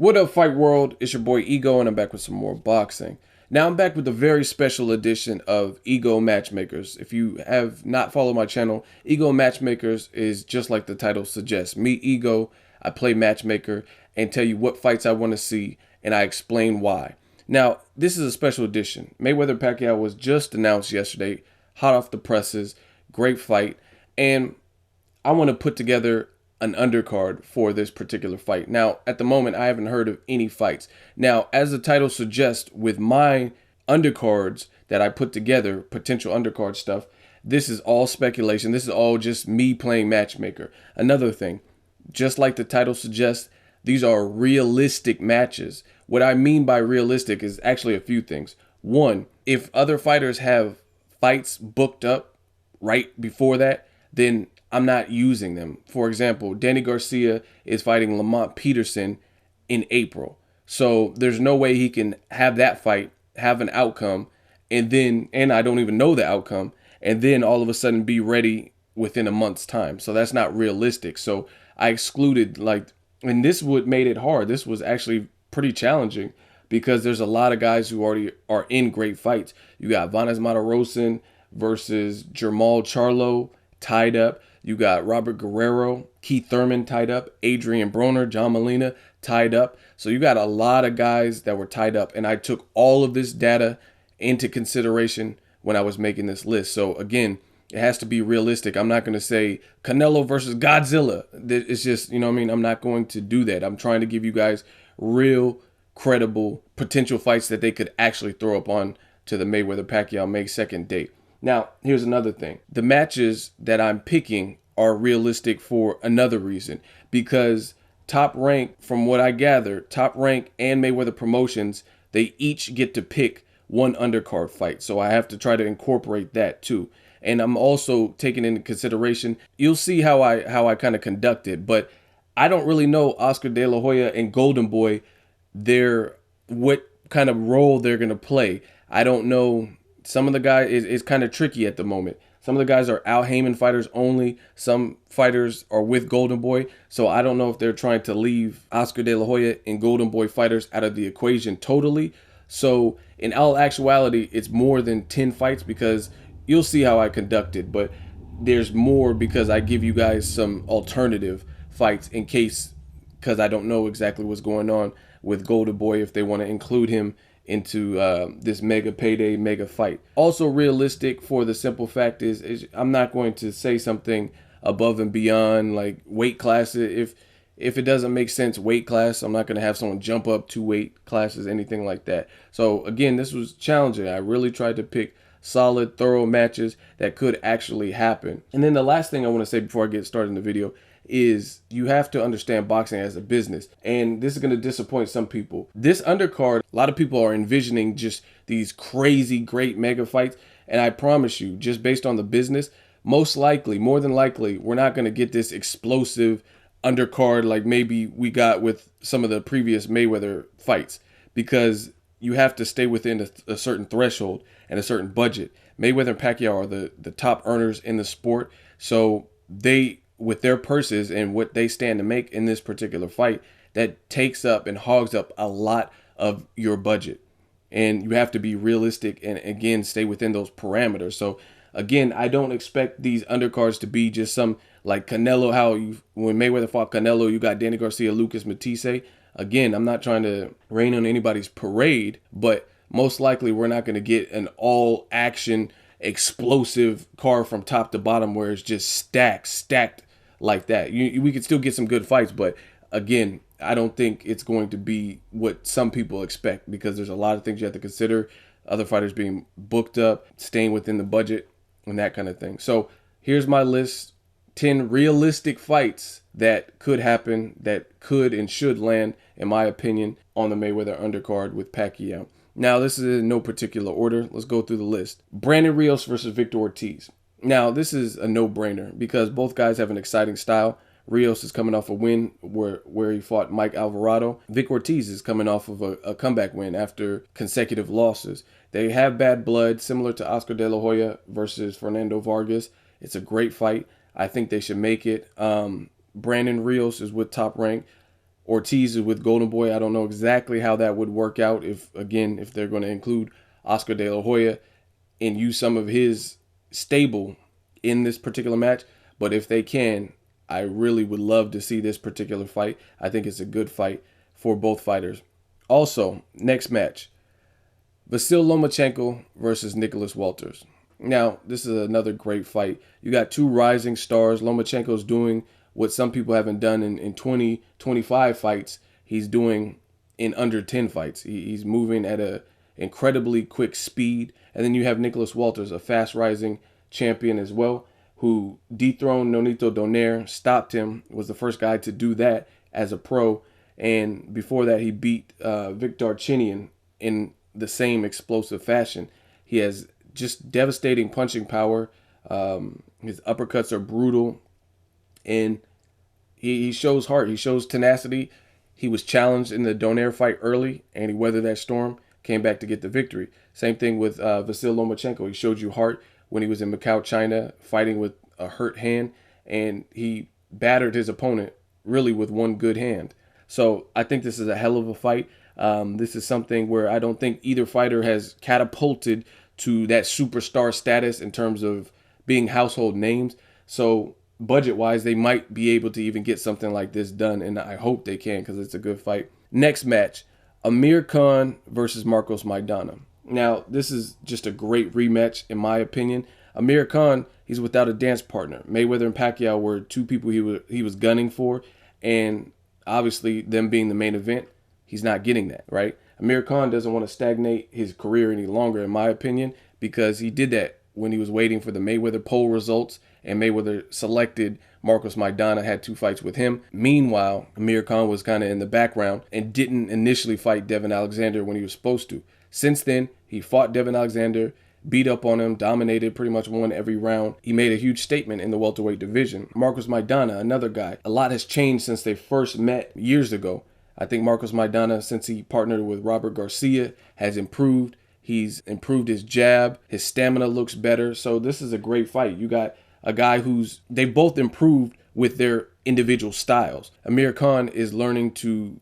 What up, Fight World? It's your boy Ego, and I'm back with some more boxing. Now, I'm back with a very special edition of Ego Matchmakers. If you have not followed my channel, Ego Matchmakers is just like the title suggests. Me, Ego, I play matchmaker and tell you what fights I want to see, and I explain why. Now, this is a special edition. Mayweather Pacquiao was just announced yesterday, hot off the presses, great fight, and I want to put together an undercard for this particular fight. Now, at the moment, I haven't heard of any fights. Now, as the title suggests, with my undercards that I put together, potential undercard stuff, this is all speculation. This is all just me playing matchmaker. Another thing, just like the title suggests, these are realistic matches. What I mean by realistic is actually a few things. One, if other fighters have fights booked up right before that, then I'm not using them. For example, Danny Garcia is fighting Lamont Peterson in April. So there's no way he can have that fight, have an outcome, and I don't even know the outcome, and then all of a sudden be ready within a month's time. So that's not realistic. So I excluded, and this would made it hard. This was actually pretty challenging because there's a lot of guys who already are in great fights. You got Vanes Matarosen versus Jermall Charlo tied up. You got Robert Guerrero, Keith Thurman tied up, Adrian Broner, John Molina tied up. So you got a lot of guys that were tied up. And I took all of this data into consideration when I was making this list. So again, it has to be realistic. I'm not going to say Canelo versus Godzilla. It's just, you know what I mean? I'm not going to do that. I'm trying to give you guys real, credible, potential fights that they could actually throw up on to the Mayweather-Pacquiao May 2nd date. Now, here's another thing. The matches that I'm picking are realistic for another reason. Because Top Rank, from what I gather, Top Rank and Mayweather Promotions, they each get to pick one undercard fight. So I have to try to incorporate that too. And I'm also taking into consideration, you'll see how I kind of conduct it. But I don't really know Oscar De La Hoya and Golden Boy, what kind of role they're going to play. I don't know. Some of the guys is kind of tricky at the moment. Some of the guys are Al Heyman fighters only. Some fighters are with Golden Boy. So I don't know if they're trying to leave Oscar De La Hoya and Golden Boy fighters out of the equation totally. So in all actuality, it's more than 10 fights because you'll see how I conduct it. But there's more because I give you guys some alternative fights in case, because I don't know exactly what's going on with Golden Boy if they want to include him into this mega payday, mega fight. Also realistic for the simple fact is I'm not going to say something above and beyond like weight classes. If it doesn't make sense weight class, I'm not going to have someone jump up 2 weight classes, anything like that. So again, this was challenging. I really tried to pick solid, thorough matches that could actually happen. And then the last thing I want to say before I get started in the video is you have to understand boxing as a business. And this is going to disappoint some people. This undercard, a lot of people are envisioning just these crazy great mega fights. And I promise you, just based on the business, most likely, more than likely, we're not going to get this explosive undercard like maybe we got with some of the previous Mayweather fights, because you have to stay within a certain threshold and a certain budget. Mayweather and Pacquiao are the top earners in the sport. So they, with their purses and what they stand to make in this particular fight, that takes up and hogs up a lot of your budget. And you have to be realistic and, again, stay within those parameters. So, again, I don't expect these undercards to be just some like Canelo, when Mayweather fought Canelo, you got Danny Garcia, Lucas Matisse. Again, I'm not trying to rain on anybody's parade, but most likely we're not going to get an all-action, explosive card from top to bottom where it's just stacked like that. We could still get some good fights, but again, I don't think it's going to be what some people expect because there's a lot of things you have to consider. Other fighters being booked up, staying within the budget, and that kind of thing. So here's my list. 10 realistic fights that could happen, that could and should land, in my opinion, on the Mayweather undercard with Pacquiao. Now, this is in no particular order. Let's go through the list. Brandon Rios versus Victor Ortiz. Now, this is a no-brainer because both guys have an exciting style. Rios is coming off a win where he fought Mike Alvarado. Vic Ortiz is coming off of a comeback win after consecutive losses. They have bad blood, similar to Oscar De La Hoya versus Fernando Vargas. It's a great fight. I think they should make it. Brandon Rios is with Top Rank. Ortiz is with Golden Boy. I don't know exactly how that would work out if they're going to include Oscar De La Hoya and use some of his stable in this particular match. But if they can, I really would love to see this particular fight. I think it's a good fight for both fighters. Also, next match, Vasyl Lomachenko versus Nicholas Walters. Now, this is another great fight. You got two rising stars. Lomachenko's doing what some people haven't done in 20, 25 fights. He's doing in under 10 fights. He's moving at a incredibly quick speed. And then you have Nicholas Walters, a fast rising champion as well, who dethroned Nonito Donaire, stopped him, was the first guy to do that as a pro. And before that, he beat Victor Chinian in the same explosive fashion. He has just devastating punching power. His uppercuts are brutal. And he shows heart. He shows tenacity. He was challenged in the Donaire fight early, and he weathered that storm, came back to get the victory. Same thing with Vasyl Lomachenko. He showed you heart when he was in Macau, China, fighting with a hurt hand, and he battered his opponent really with one good hand. So I think this is a hell of a fight. This is something where I don't think either fighter has catapulted to that superstar status in terms of being household names. So budget-wise, they might be able to even get something like this done, and I hope they can because it's a good fight. Next match, Amir Khan versus Marcos Maidana. Now, this is just a great rematch, in my opinion. Amir Khan, he's without a dance partner. Mayweather and Pacquiao were two people he was gunning for, and obviously, them being the main event, he's not getting that, right? Amir Khan doesn't want to stagnate his career any longer, in my opinion, because he did that when he was waiting for the Mayweather poll results, and Mayweather selected Marcos Maidana, had two fights with him. Meanwhile, Amir Khan was kind of in the background and didn't initially fight Devin Alexander when he was supposed to. Since then, he fought Devin Alexander, beat up on him, dominated, pretty much won every round. He made a huge statement in the welterweight division. Marcos Maidana, another guy. A lot has changed since they first met years ago. I think Marcos Maidana, since he partnered with Robert Garcia, has improved. He's improved his jab. His stamina looks better. So this is a great fight. You got a guy they both improved with their individual styles. Amir Khan is learning to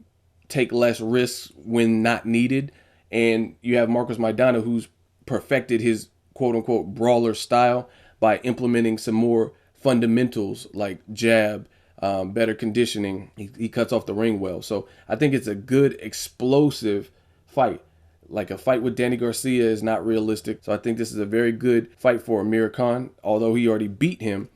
take less risks when not needed. And you have Marcos Maidana, who's perfected his quote-unquote brawler style by implementing some more fundamentals like jab, better conditioning. He cuts off the ring well. So I think it's a good, explosive fight. Like a fight with Danny Garcia is not realistic. So I think this is a very good fight for Amir Khan, although he already beat him.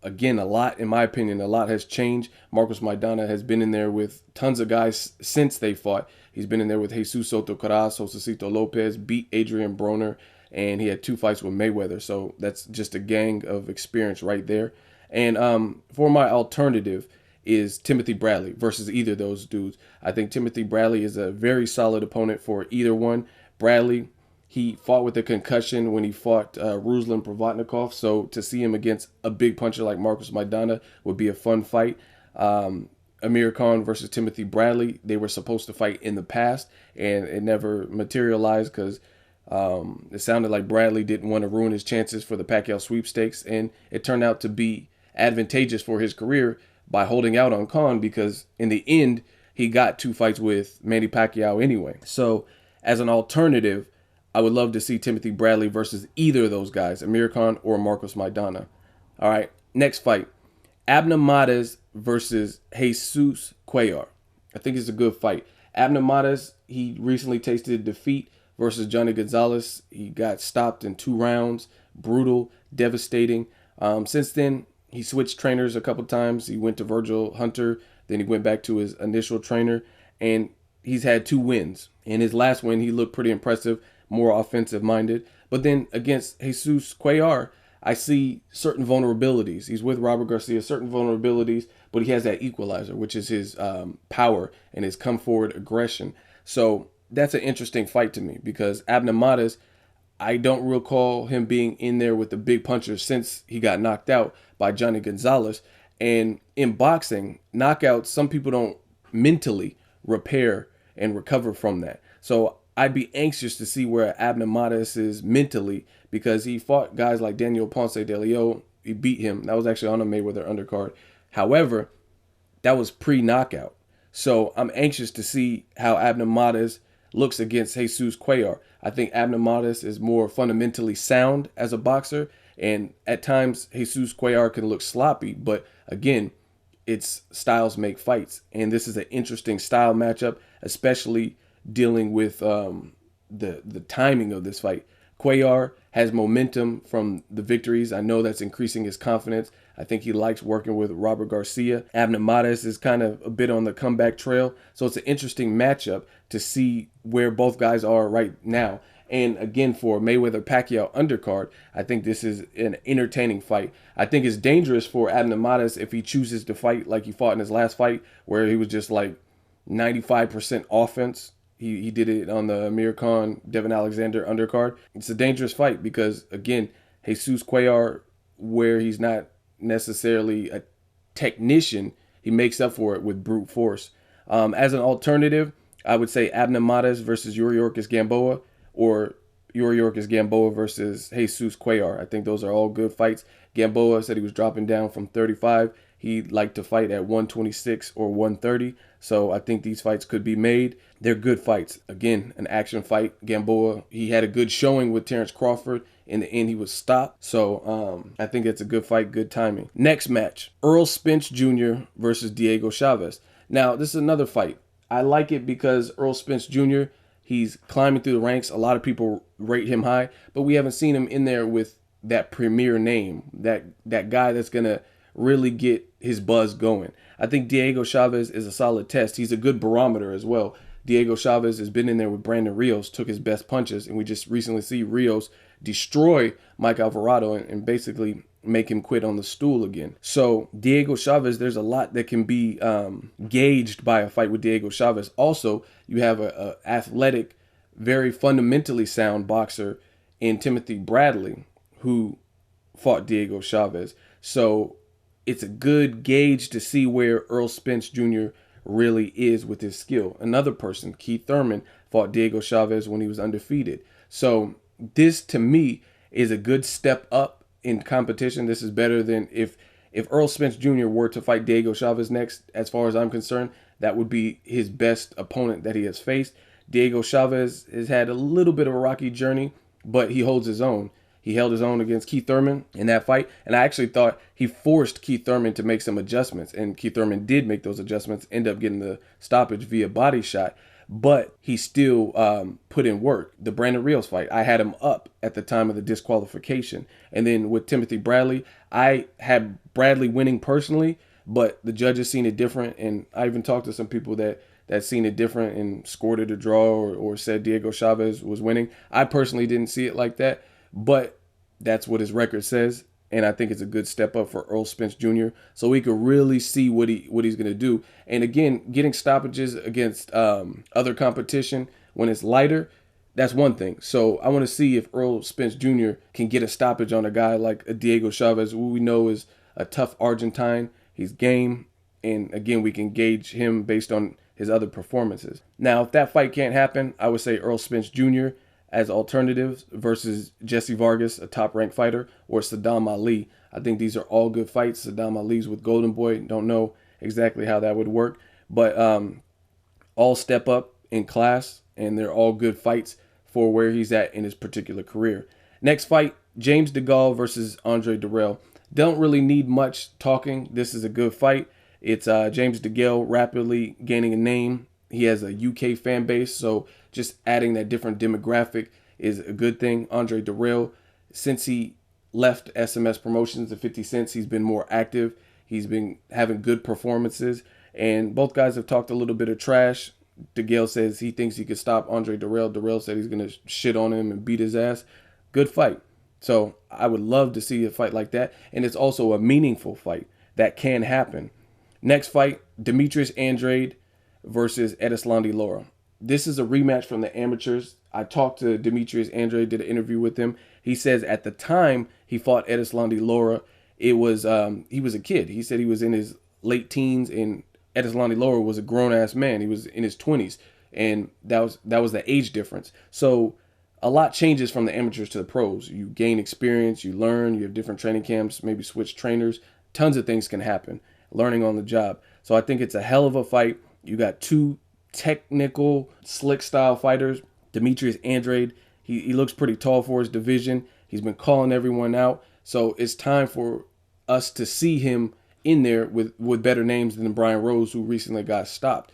Again, a lot, in my opinion, a lot has changed. Marcos Maidana has been in there with tons of guys since they fought. He's been in there with Jesus Soto Caras, Josecito Lopez, beat Adrian Broner, and he had two fights with Mayweather. So that's just a gang of experience right there. And for my alternative is Timothy Bradley versus either of those dudes. I think Timothy Bradley is a very solid opponent for either one. Bradley, he fought with a concussion when he fought Ruslan Provodnikov, so to see him against a big puncher like Marcos Maidana would be a fun fight. Amir Khan versus Timothy Bradley, they were supposed to fight in the past, and it never materialized because it sounded like Bradley didn't want to ruin his chances for the Pacquiao sweepstakes, and it turned out to be advantageous for his career by holding out on Khan because in the end, he got two fights with Manny Pacquiao anyway. So as an alternative, I would love to see Timothy Bradley versus either of those guys, Amir Khan or Marcos Maidana. All right, next fight, Abner versus Jesus Cuellar. I think it's a good fight. Abner, he recently tasted defeat versus Johnny Gonzalez. He got stopped in 2 rounds, brutal, devastating. Since then, he switched trainers a couple times. He went to Virgil Hunter, then he went back to his initial trainer, and he's had 2 wins. In his last win, he looked pretty impressive, more offensive-minded. But then against Jesus Cuellar, I see certain vulnerabilities. He's with Robert Garcia, certain vulnerabilities, but he has that equalizer, which is his power and his come-forward aggression. So that's an interesting fight to me because Abner, I don't recall him being in there with the big punchers since he got knocked out by Johnny Gonzalez. And in boxing, knockouts, some people don't mentally repair and recover from that. So I'd be anxious to see where Abner is mentally because he fought guys like Daniel Ponce de Leon. He beat him. That was actually on a Mayweather undercard. However, that was pre-knockout. So I'm anxious to see how Abner looks against Jesus Cuellar. I think Abner is more fundamentally sound as a boxer, and at times Jesus Cuellar can look sloppy, but again, it's styles make fights, and this is an interesting style matchup, especially dealing with the timing of this fight. Cuellar has momentum from the victories. I know that's increasing his confidence. I think he likes working with Robert Garcia. Abner is kind of a bit on the comeback trail. So it's an interesting matchup to see where both guys are right now. And again, for Mayweather Pacquiao Undercard, I think this is an entertaining fight. I think it's dangerous for Abner if he chooses to fight like he fought in his last fight, where he was just like 95% offense. He did it on the Amir Khan, Devin Alexander undercard. It's a dangerous fight because, again, Jesus Cuellar, where he's not necessarily a technician, he makes up for it with brute force. As an alternative, I would say Abner versus Rios-Ortiz Gamboa, or Rios-Ortiz Gamboa versus Jesus Cuellar. I think those are all good fights. Gamboa said he was dropping down from 35. He'd like to fight at 126 or 130. So I think these fights could be made. They're good fights. Again, an action fight. Gamboa, he had a good showing with Terrence Crawford. In the end, he was stopped. So I think it's a good fight, good timing. Next match, Spence Jr. versus Diego Chavez. Now, this is another fight. I like it because Spence Jr., he's climbing through the ranks. A lot of people rate him high, but we haven't seen him in there with that premier name, that guy that's going to really get his buzz going. I think Diego Chavez is a solid test. He's a good barometer as well. Diego Chavez has been in there with Brandon Rios, took his best punches, and we just recently see Rios destroy Mike Alvarado and basically make him quit on the stool again. So Diego Chavez, there's a lot that can be gauged by a fight with Diego Chavez. Also, you have a athletic, very fundamentally sound boxer in Timothy Bradley who fought Diego Chavez. So it's a good gauge to see where Spence Jr. really is with his skill. Another person, Keith Thurman, fought Diego Chavez when he was undefeated. So this, to me, is a good step up in competition. This is better than if Spence Jr. were to fight Diego Chavez next. As far as I'm concerned, that would be his best opponent that he has faced. Diego Chavez has had a little bit of a rocky journey, but he holds his own. He held his own against Keith Thurman in that fight, and I actually thought he forced Keith Thurman to make some adjustments, and Keith Thurman did make those adjustments, end up getting the stoppage via body shot, but he still put in work. The Brandon Rios fight, I had him up at the time of the disqualification, and then with Timothy Bradley, I had Bradley winning personally, but the judges seen it different, and I even talked to some people that seen it different and scored it a draw or said Diego Chavez was winning. I personally didn't see it like that. But that's what his record says, and I think it's a good step up for Spence Jr. so we could really see what he's going to do. And again, getting stoppages against other competition when it's lighter, that's one thing. So I want to see if Spence Jr. can get a stoppage on a guy like a Diego Chavez, who we know is a tough Argentine. He's game, and again, we can gauge him based on his other performances. Now, if that fight can't happen, I would say Spence Jr. as alternatives versus Jesse Vargas, a top-ranked fighter, or Saddam Ali. I think these are all good fights. Saddam Ali's with Golden Boy. Don't know exactly how that would work, but all step up in class, and they're all good fights for where he's at in his particular career. Next fight, James DeGale versus Andre Dirrell. Don't really need much talking. This is a good fight. It's James DeGale rapidly gaining a name. He has a UK fan base, so just adding that different demographic is a good thing. Andre Dirrell, since he left SMS Promotions at 50 Cents, he's been more active. He's been having good performances, and both guys have talked a little bit of trash. DeGale says he thinks he could stop Andre Dirrell. Dirrell said he's going to shit on him and beat his ass. Good fight. So I would love to see a fight like that, and it's also a meaningful fight that can happen. Next fight, Demetrius Andrade versus Erislandy Lara. This is a rematch from the amateurs. I talked to Demetrius Andrade, did an interview with him. He says at the time he fought Erislandy Lara, it was he was a kid. He said he was in his late teens, and Erislandy Lara was a grown-ass man. He was in his 20s, and that was the age difference. So a lot changes from the amateurs to the pros. You gain experience, you learn, you have different training camps, maybe switch trainers. Tons of things can happen, learning on the job. So I think it's a hell of a fight. You got two technical, slick style fighters. Demetrius Andrade, he looks pretty tall for his division. He's been calling everyone out. So it's time for us to see him in there with better names than Brian Rose, who recently got stopped.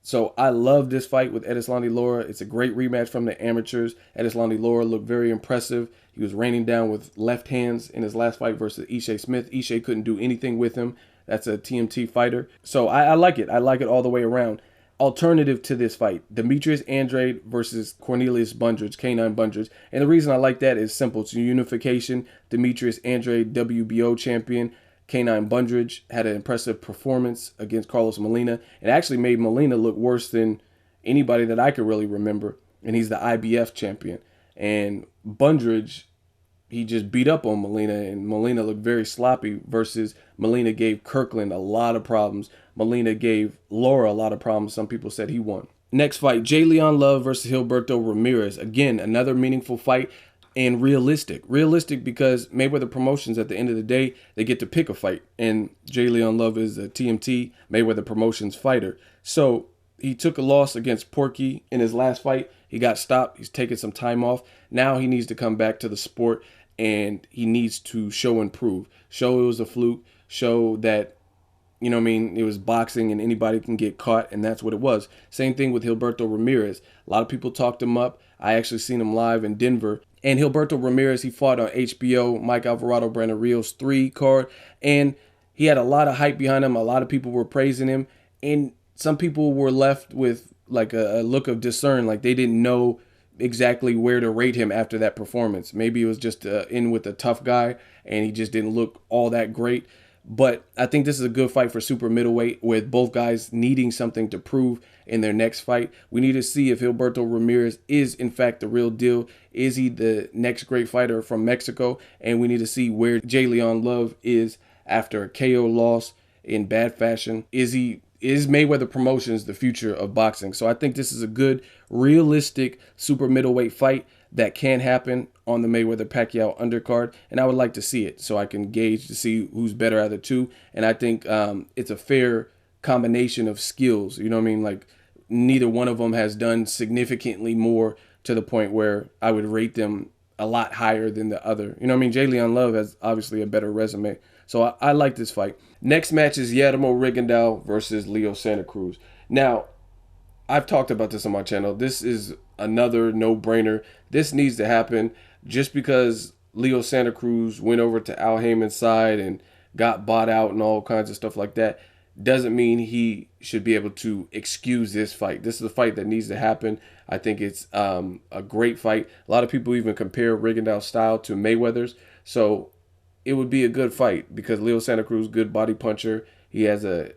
So I love this fight with Edeslandi Lara. It's a great rematch from the amateurs. Edeslandi Lara looked very impressive. He was raining down with left hands in his last fight versus Ishe Smith. Ishe couldn't do anything with him. That's a TMT fighter. So I like it. I like it all the way around. Alternative to this fight, Demetrius Andrade versus Cornelius Bundridge, K9 Bundridge. And the reason I like that is simple. It's unification. Demetrius Andrade, WBO champion. K9 Bundridge had an impressive performance against Carlos Molina and actually made Molina look worse than anybody that I could really remember. And he's the IBF champion. And Bundridge, he just beat up on Molina, and Molina looked very sloppy versus Molina gave Kirkland a lot of problems. Molina gave Lara a lot of problems. Some people said he won. Next fight, J. Leon Love versus Gilberto Ramirez. Again, another meaningful fight and realistic. Realistic because Mayweather Promotions, at the end of the day, they get to pick a fight. And J. Leon Love is a TMT Mayweather Promotions fighter. So he took a loss against Porky in his last fight. He got stopped. He's taking some time off. Now he needs to come back to the sport, and he needs to show and prove. Show it was a fluke. Show that, you know what I mean, it was boxing and anybody can get caught, and that's what it was. Same thing with Gilberto Ramirez. A lot of people talked him up. I actually seen him live in Denver. And Gilberto Ramirez, he fought on HBO, Mike Alvarado, Brandon Rios 3 card, and he had a lot of hype behind him. A lot of people were praising him, and some people were left with like a look of discern, like they didn't know exactly where to rate him after that performance. Maybe it was just in with a tough guy, and he just didn't look all that great. But I think this is a good fight for super middleweight, with both guys needing something to prove in their next fight. We need to see if Gilberto Ramirez is in fact the real deal. Is he the next great fighter from Mexico? And we need to see where J. Leon Love is after a KO loss in bad fashion. Is Mayweather Promotions the future of boxing? So I think this is a good, realistic super middleweight fight that can happen on the Mayweather-Pacquiao undercard, and I would like to see it so I can gauge to see who's better out of the two. And I think it's a fair combination of skills. You know what I mean? Like, neither one of them has done significantly more to the point where I would rate them a lot higher than the other. You know what I mean? J. Leon Love has obviously a better resume. So I like this fight. Next match is Guillermo Rigondeaux versus Leo Santa Cruz. Now, I've talked about this on my channel. This is another no-brainer. This needs to happen just because Leo Santa Cruz went over to Al Heyman's side and got bought out and all kinds of stuff like that. Doesn't mean he should be able to excuse this fight. This is a fight that needs to happen. I think it's a great fight. A lot of people even compare Rigondeaux's style to Mayweather's. So it would be a good fight because Leo Santa Cruz, good body puncher. He has a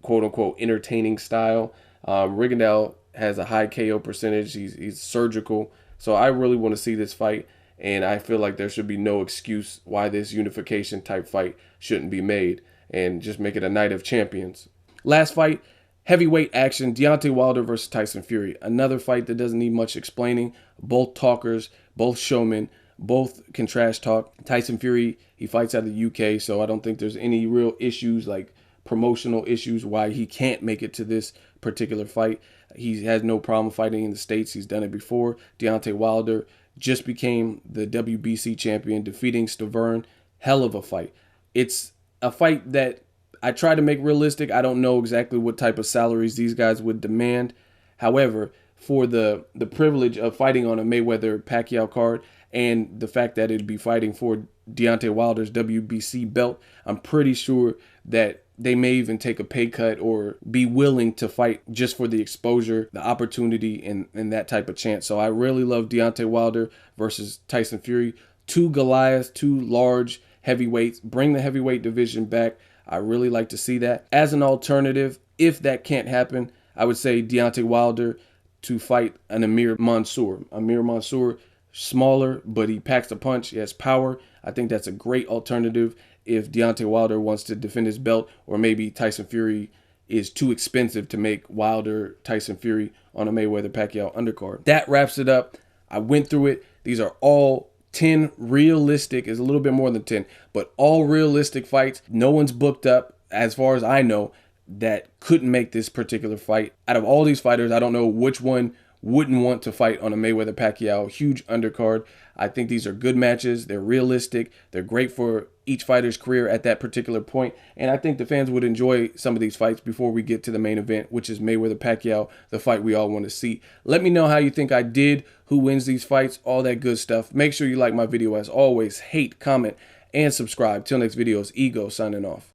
quote-unquote entertaining style. Rigondeaux has a high KO percentage. He's surgical. So I really want to see this fight, and I feel like there should be no excuse why this unification type fight shouldn't be made, and just make it a night of champions. Last fight, heavyweight action, Deontay Wilder versus Tyson Fury. Another fight that doesn't need much explaining. Both talkers, both showmen, both can trash talk. Tyson Fury, he fights out of the UK, so I don't think there's any real issues, like promotional issues, why he can't make it to this particular fight. He has no problem fighting in the States. He's done it before. Deontay Wilder just became the WBC champion, defeating Stavern. Hell of a fight. It's a fight that I try to make realistic. I don't know exactly what type of salaries these guys would demand. However, for the privilege of fighting on a Mayweather-Pacquiao card and the fact that it'd be fighting for Deontay Wilder's WBC belt, I'm pretty sure that they may even take a pay cut or be willing to fight just for the exposure, the opportunity, and that type of chance. So I really love Deontay Wilder versus Tyson Fury. Two Goliaths, two large heavyweights. Bring the heavyweight division back. I really like to see that. As an alternative, if that can't happen, I would say Deontay Wilder to fight an Amir Mansour. Amir Mansour, smaller, but he packs a punch. He has power. I think that's a great alternative if Deontay Wilder wants to defend his belt, or maybe Tyson Fury is too expensive to make Wilder Tyson Fury on a Mayweather-Pacquiao undercard. That wraps it up. I went through it. These are all 10 realistic, is a little bit more than 10, but all realistic fights. No one's booked up as far as I know. that couldn't make this particular fight. Out of all these fighters, I don't know which one wouldn't want to fight on a Mayweather-Pacquiao huge undercard. I think these are good matches. They're realistic. They're great for each fighter's career at that particular point. And I think the fans would enjoy some of these fights before we get to the main event, which is Mayweather-Pacquiao, the fight we all want to see. Let me know how you think I did, who wins these fights, all that good stuff. Make sure you like my video as always. Hate, comment, and subscribe. Till next video, it's Ego signing off.